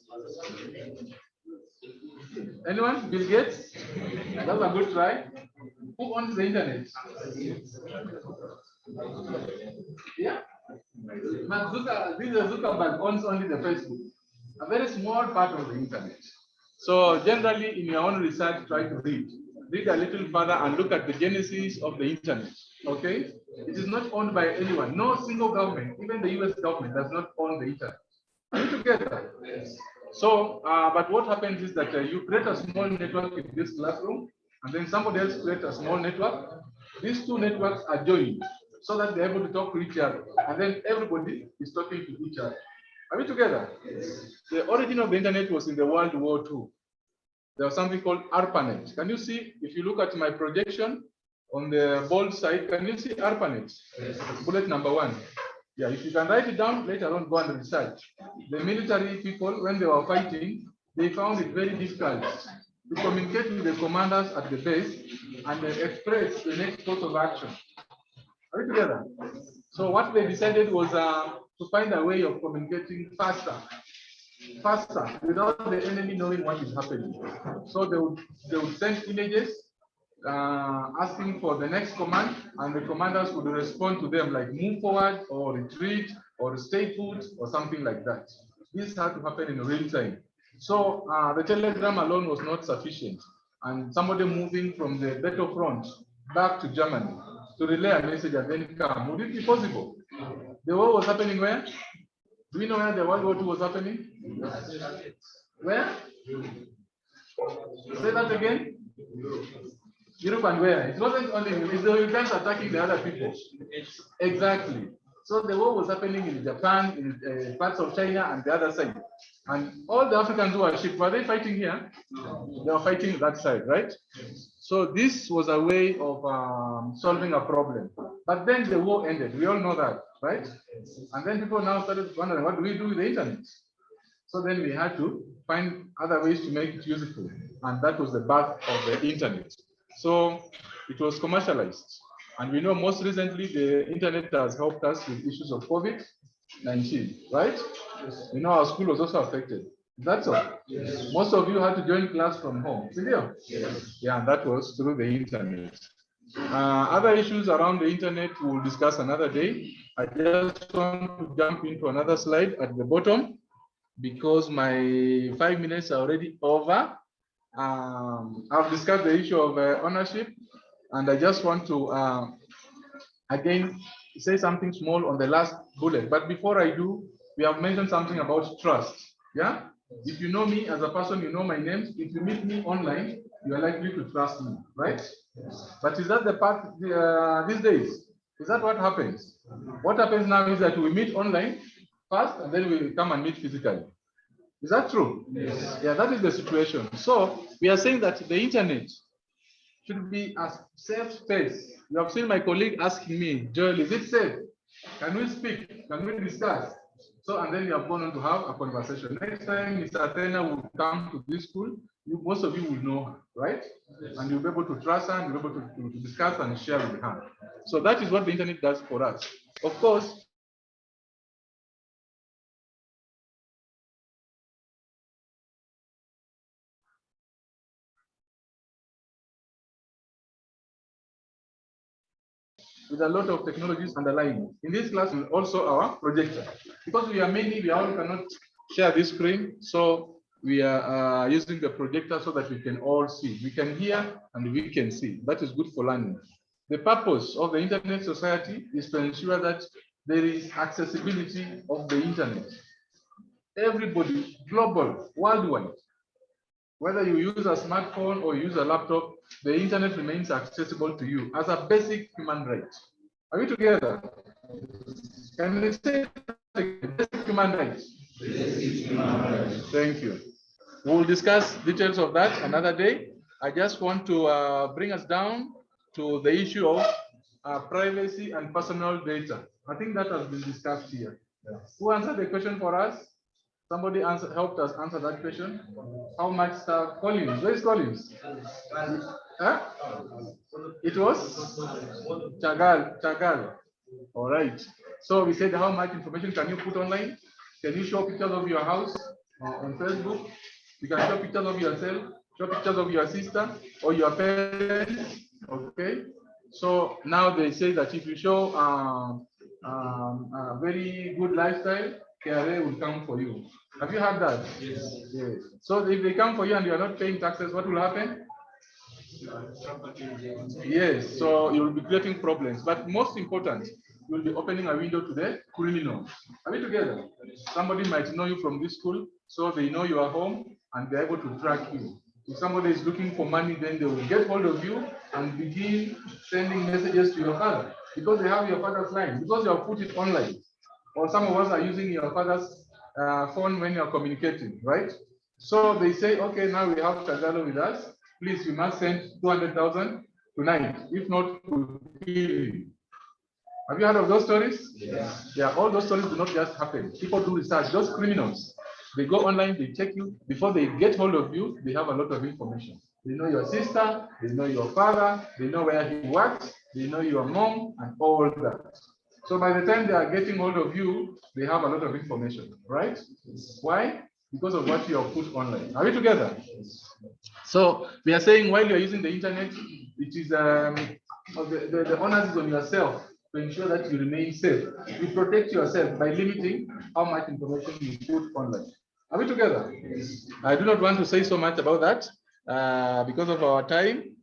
Anyone? Bill Gates? That's a good try. Who owns the internet? Yeah? Zuckerberg owns only the Facebook, a very small part of the internet. So generally, in your own research, try to read a little further and look at the genesis of the internet. Okay, it is not owned by anyone. No single government, even the US government, does not own the internet. Are we together? Yes. So, but what happens is that you create a small network in this classroom, and then somebody else creates a small network. These two networks are joined so that they're able to talk to each other, and then everybody is talking to each other. Are we together? Yes. The origin of the internet was in the World War II. There was something called ARPANET. Can you see, if you look at my projection on the bold side, can you see ARPANET? Yes. Bullet number 1. Yeah, if you can write it down, later on go and research. The military people, when they were fighting, they found it very difficult to communicate with the commanders at the base and express the next course of action. Are we together? So what they decided was to find a way of communicating faster, without the enemy knowing what is happening. So they would send images asking for the next command, and the commanders would respond to them like move forward or retreat or stay put or something like that. This had to happen in real time. So the telegram alone was not sufficient, and somebody moving from the battlefront back to Germany to relay a message and then come, would it be possible? The war was happening where? Do we know where the World War II was happening? Where? Say that again. Europe and where? It wasn't only the Europeans attacking the other people. Exactly. So the war was happening in Japan, in parts of China, and the other side. And all the Africans who were shipped, were they fighting here? They were fighting that side, right? So this was a way of solving a problem. But then the war ended. We all know that, right? And then people now started wondering, what do we do with the internet? So then we had to find other ways to make it useful. And that was the birth of the internet. So it was commercialized. And we know most recently the internet has helped us with issues of COVID-19, right? We know our school was also affected. That's all. Yes. Most of you had to join class from home. Yes. Yeah, and that was through the internet. Other issues around the internet we'll discuss another day. I just want to jump into another slide at the bottom because my 5 minutes are already over. I've discussed the issue of ownership, and I just want to again say something small on the last bullet. But before I do, we have mentioned something about trust. Yeah. If you know me as a person, you know my name. If you meet me online, you are likely to trust me, right? But is that the part these days? Is that what happens? What happens now is that we meet online first, and then we come and meet physically. Is that true? Yes. Yeah, that is the situation. So we are saying that the internet should be a safe space. You have seen my colleague asking me, Joel, is it safe? Can we speak? Can we discuss? So, and then you have gone on to have a conversation. Next time Mr. Athena will come to this school, most of you will know her, right? And you'll be able to trust her, and you'll be able to discuss and share with her. So that is what the internet does for us. Of course, with a lot of technologies underlying. In this class, also our projector. Because we are many, we all cannot share this screen. So we are using the projector so that we can all see. We can hear and we can see. That is good for learning. The purpose of the Internet Society is to ensure that there is accessibility of the internet. Everybody, global, worldwide, whether you use a smartphone or use a laptop, the internet remains accessible to you as a basic human right. Are we together? Can we say basic human rights? Thank you. We'll discuss details of that another day. I just want to bring us down to the issue of privacy and personal data. I think that has been discussed here. Who answered the question for us? Somebody helped us answer that question. How much Collins? Where is Collins? Huh? It was Chagal. All right. So we said, how much information can you put online? Can you show pictures of your house on Facebook? You can show pictures of yourself, show pictures of your sister or your parents. Okay. So now they say that if you show a very good lifestyle, KRA will come for you. Have you heard that? Yes. Yes. So if they come for you and you are not paying taxes, what will happen? Yes. So you will be creating problems. But most important, you will be opening a window to the criminals. Are we together? Somebody might know you from this school, so they know you are home and they're able to track you. If somebody is looking for money, then they will get hold of you and begin sending messages to your father because they have your father's line, because you have put it online. Or some of us are using your father's phone when you're communicating, right? So they say, okay, now we have Kazalo with us. Please, you must send 200,000 tonight. If not, we'll kill him. Have you heard of those stories? Yes. Yeah, all those stories do not just happen. People do research. Those criminals, they go online, they check you. Before they get hold of you, they have a lot of information. They know your sister, they know your father, they know where he works, they know your mom, and all that. So by the time they are getting hold of you, they have a lot of information, right? Why? Because of what you have put online. Are we together? So we are saying while you're using the internet, it is the onus is on yourself to ensure that you remain safe. You protect yourself by limiting how much information you put online. Are we together? Yes. I do not want to say so much about that because of our time.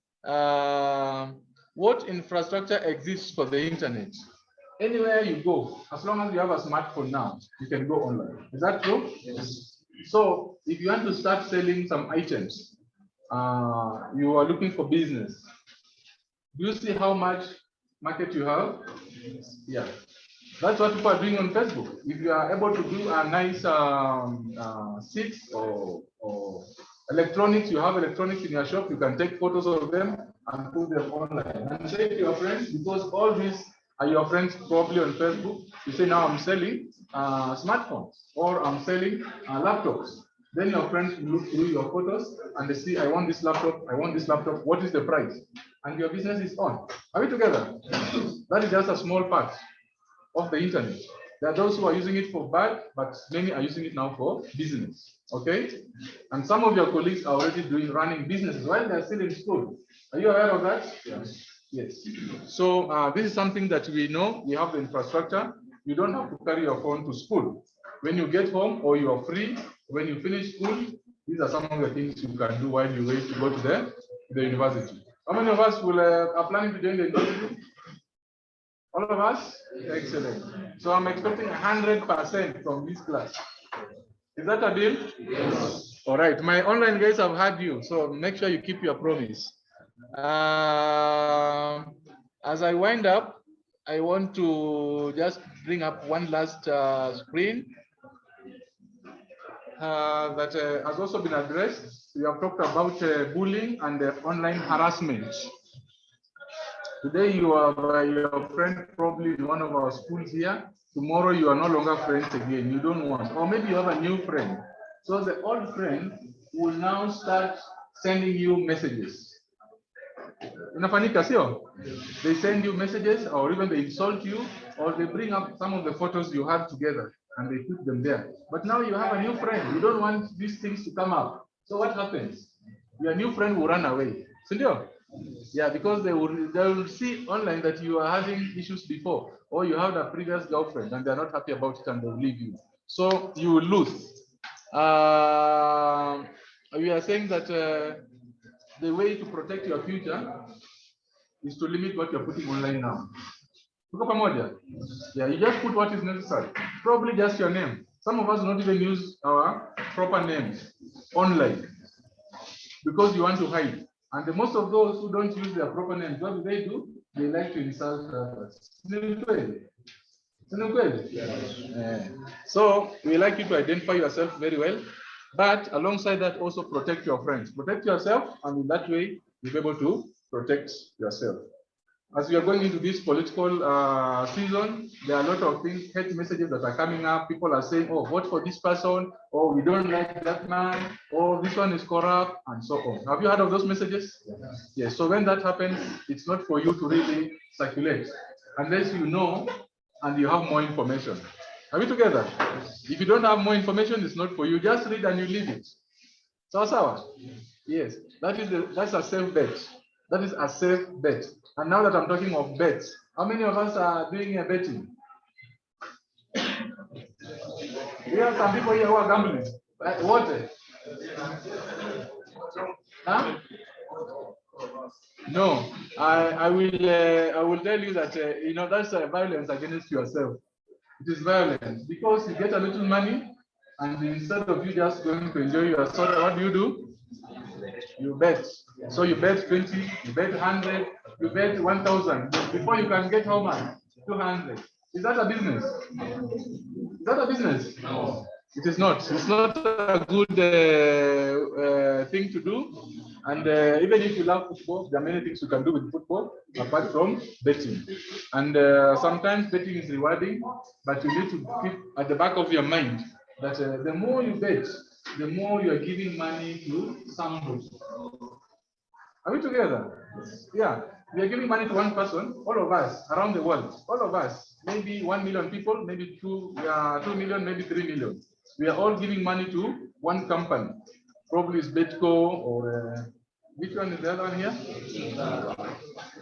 What infrastructure exists for the internet? Anywhere you go, as long as you have a smartphone now, you can go online. Is that true? Yes. So if you want to start selling some items, you are looking for business. Do you see how much market you have? Yeah. That's what people are doing on Facebook. If you are able to do a nice seats or electronics, you have electronics in your shop, you can take photos of them and put them online. And share to your friends, because all these are your friends probably on Facebook. You say, now I'm selling smartphones or I'm selling laptops. Then your friends will look through your photos and they see, I want this laptop, I want this laptop, what is the price? And your business is on. Are we together? That is just a small part of the internet. There are those who are using it for bad, but many are using it now for business. Okay? And some of your colleagues are already running businesses while they're still in school. Are you aware of that? Yes. Yes. So this is something that we know. We have the infrastructure. You don't have to carry your phone to school. When you get home or you are free, when you finish school, these are some of the things you can do while you wait to go to the university. How many of us will are planning to join the university? All of us? Excellent. So I'm expecting 100% from this class. Is that a deal? Yes. All right. My online guys have had you, so make sure you keep your promise. As I wind up, I want to just bring up one last screen that has also been addressed. We have talked about bullying and online harassment. Today you are your friend probably in one of our schools here. Tomorrow you are no longer friends again. You don't want, or maybe you have a new friend. So the old friend will now start sending you messages. Inafanyika sio? They send you messages, or even they insult you, or they bring up some of the photos you had together and they put them there. But now you have a new friend. You don't want these things to come up. So what happens? Your new friend will run away. Sindio? Yeah, because they will see online that you are having issues before, or you had a previous girlfriend and they're not happy about it and they'll leave you. So you will lose. We are saying that the way to protect your future is to limit what you're putting online now. Yeah, you just put what is necessary. Probably just your name. Some of us don't even use our proper names online because you want to hide. And the most of those who don't use their proper names, what do? They like to insult others. So we like you to identify yourself very well, but alongside that, also protect your friends. Protect yourself, and in that way, you'll be able to protect yourself. As we are going into this political season, there are a lot of things, hate messages that are coming up. People are saying, oh, vote for this person, or we don't like that man, or this one is corrupt, and so on. Have you heard of those messages? Yes. So when that happens, it's not for you to really circulate, unless you know and you have more information. Are we together? If you don't have more information, it's not for you. Just read and you leave it. Sawa? Yes. That's a safe bet. That is a safe bet. And now that I'm talking of bets, how many of us are doing a betting? We have some people here who are gambling. What? Huh? No, I will tell you that that's violence against yourself. It is violence because you get a little money, and instead of you just going to enjoy your soda, what do? You bet. So you bet 20, you bet 100, you bet 1,000. Before you can get how much? 200. Is that a business? Is that a business? No. It is not. It's not a good thing to do. And even if you love football, there are many things you can do with football apart from betting. And sometimes betting is rewarding, but you need to keep at the back of your mind that the more you bet, the more you are giving money to somebody. Are we together? Yeah. We are giving money to one person, all of us around the world, all of us, maybe 1 million people, maybe 2 million, maybe 3 million. We are all giving money to one company. Probably it's Betco or which one is the other one here?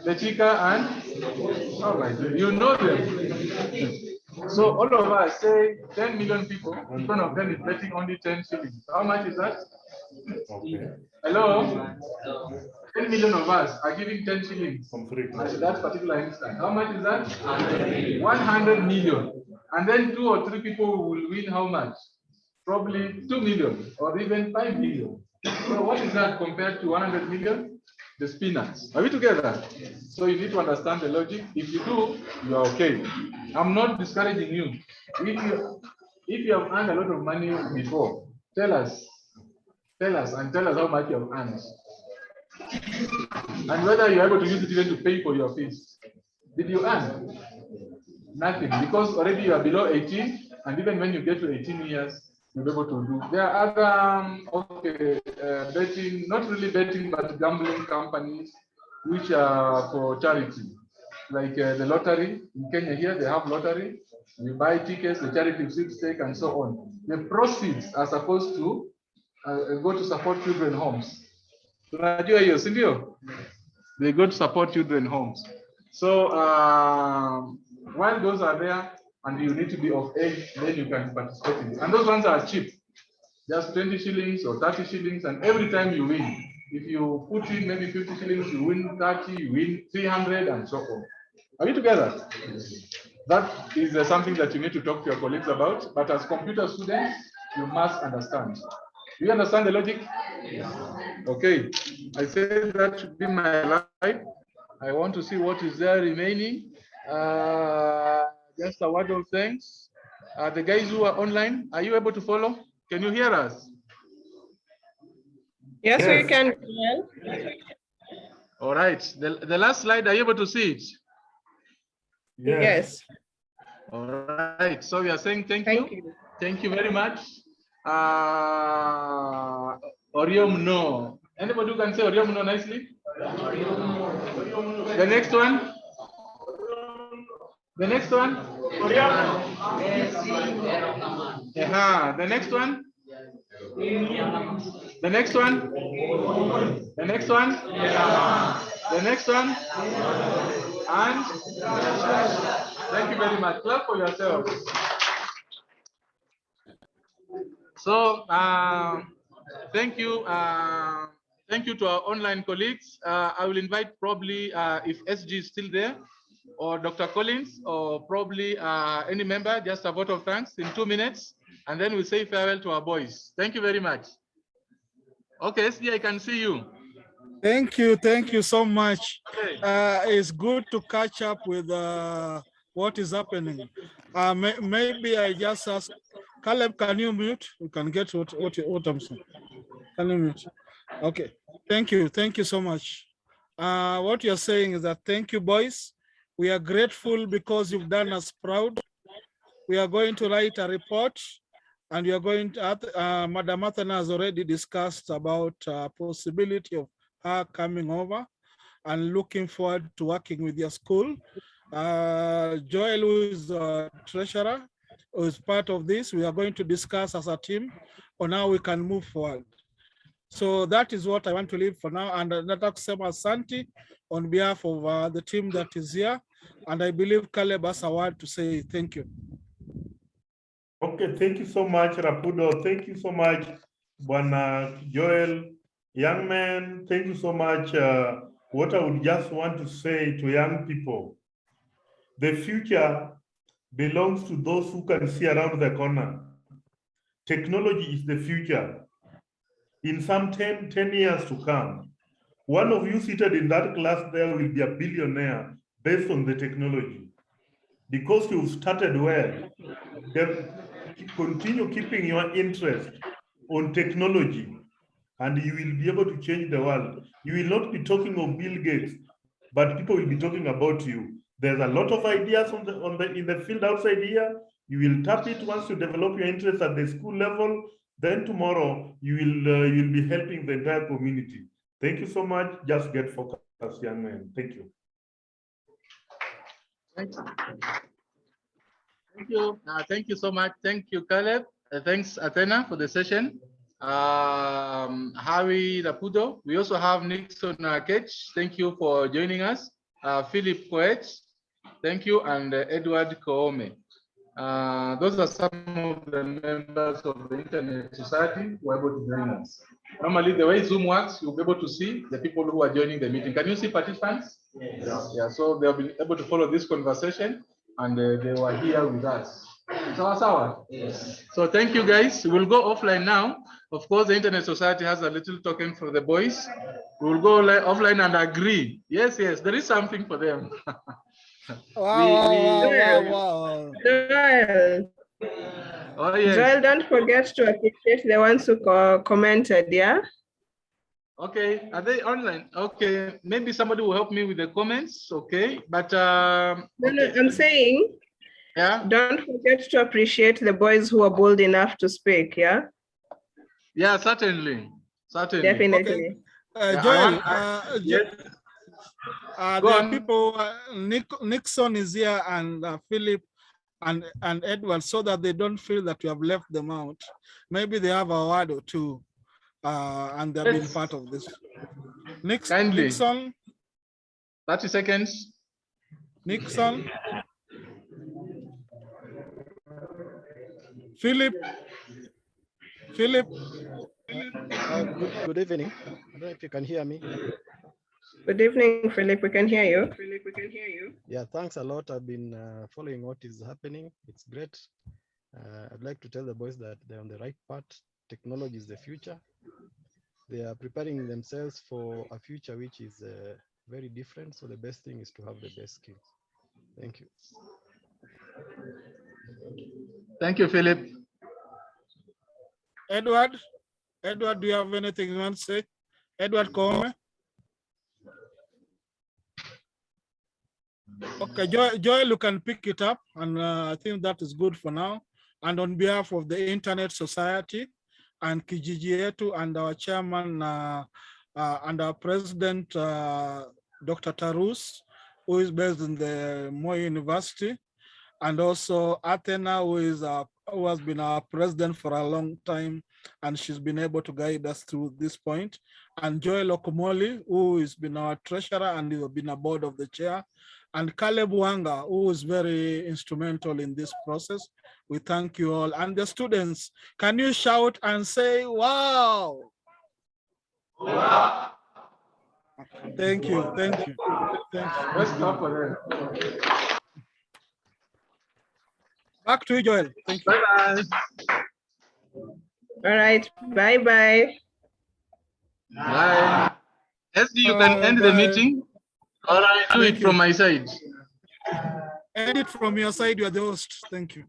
Betika and all right, you know them. So all of us say 10 million people, in front of them is betting only 10 shillings. How much is that? Okay. Hello? 10 million of us are giving 10 shillings at that particular instant. How much is that? 100 million. And then 2 or 3 people will win how much? Probably 2 million or even 5 million. So what is that compared to 100 million? The peanuts. Are we together? So you need to understand the logic. If you do, you are okay. I'm not discouraging you. If you have earned a lot of money before, tell us and tell us how much you have earned. And whether you're able to use it even to pay for your fees. Did you earn? Nothing, because already you are below 18, and even when you get to 18 years, you'll be able to do. There are other betting, not really betting, but gambling companies which are for charity, like the lottery in Kenya. Here they have lottery. You buy tickets, the charity sweepstake, and so on. The proceeds are supposed to go to support children homes. Tunajua hiyo, si ndio? They go to support children homes. So while those are there, and you need to be of age, then you can participate in it. And those ones are cheap, just 20 shillings or 30 shillings, and every time you win, if you put in maybe 50 shillings, you win 30, you win 300, and so on. Are you together? That is something that you need to talk to your colleagues about, but as computer students, you must understand. Do you understand the logic? Yes. Okay, I said that should be my life. I want to see what is there remaining. Just a word of thanks. The guys who are online, are you able to follow? Can you hear us? Yes, we can. All right. The last slide, are you able to see it? Yes. All right. So we are saying thank you. Thank you very much. Oriom no. Anybody who can say Oriom no nicely? The next one. The next one. The next one. The next one. The next one. The next one. And thank you very much. Clap for yourselves. So thank you. Thank you to our online colleagues. I will invite probably if SG is still there, or Dr. Collins, or probably any member, just a vote of thanks in 2 minutes, and then we say farewell to our boys. Thank you very much. Okay, SG, I can see you. Thank you so much. Okay. It's good to catch up with what is happening. Maybe I just ask Caleb, can you mute? We can get what I'm saying. Can you mute? Okay. Thank you so much. What you're saying is that thank you, boys. We are grateful because you've done us proud. We are going to write a report, and we are going to, Madam Athena has already discussed about possibility of her coming over and looking forward to working with your school. Joel, who is treasurer, who is part of this, we are going to discuss as a team on how we can move forward. So that is what I want to leave for now. And nataka kusema asante on behalf of the team that is here. And I believe Caleb has a word to say thank you. Okay, thank you so much, Rapudo. Thank you so much, Bwana Joel. Young man, thank you so much. What I would just want to say to young people, the future belongs to those who can see around the corner. Technology is the future. In some 10 years to come, one of you seated in that class there will be a billionaire based on the technology. Because you've started well, then continue keeping your interest on technology, and you will be able to change the world. You will not be talking of Bill Gates, but people will be talking about you. There's a lot of ideas in the field outside here. You will tap it once you develop your interest at the school level. Then tomorrow you will be helping the entire community. Thank you so much. Just get focused, young man. Thank you. Thank you. Thank you so much. Thank you, Caleb. Thanks, Athena, for the session. Harry Rapudo. We also have Nixon Ketch. Thank you for joining us. Philip Koech. Thank you. And Edward Koome. Those are some of the members of the Internet Society who are able to join us. Normally, the way Zoom works, you'll be able to see the people who are joining the meeting. Can you see participants? Yes. Yeah, so they'll be able to follow this conversation, and they were here with us. Yes. So thank you, guys. We'll go offline now. Of course, the Internet Society has a little token for the boys. We'll go offline and agree. Yes, there is something for them. Wow. Joel. Oh, yes. Joel, don't forget to appreciate the ones who commented, yeah? Okay, are they online? Okay, maybe somebody will help me with the comments, okay? But no, I'm saying Yeah. Don't forget to appreciate the boys who are bold enough to speak. Yeah. Yeah, certainly. Certainly. Definitely. Yeah, Joel, yes. Go the on. people, Nixon is here, and Philip and Edward, so that they don't feel that you have left them out. Maybe they have a word or two, and they've been Yes. part of this. Kindly. Nixon. 30 seconds. Nixon. Philip. Philip. Good evening. I don't know if you can hear me. Good evening, Philip. We can hear you. Yeah, thanks a lot. I've been following what is happening. It's great. I'd like to tell the boys that they're on the right path. Technology is the future. They are preparing themselves for a future which is very different. So the best thing is to have the best skills. Thank you. Thank you, Philip. Edward. Edward, do you have anything you want to say? Edward Kome. Okay, Joel, you can pick it up, and I think that is good for now. And on behalf of the Internet Society and Kijiji Yetu and our chairman and our president, Dr. Tarus, who is based in the Moi University, and also Athena, who has been our president for a long time, and she's been able to guide us through this point. And Joel Okomoli, who has been our treasurer and has been a board of the chair, and Caleb Wanga, who is very instrumental in this process. We thank you all. And the students, can you shout and say, wow? Wow. Thank you, thank you. Thank you. Let's clap for them. Back to you, Joel. Thank you. Bye-bye. All right. Bye-bye. Bye. SD, you can end the meeting, or I do it from my side. End it from your side. You are the host. Thank you.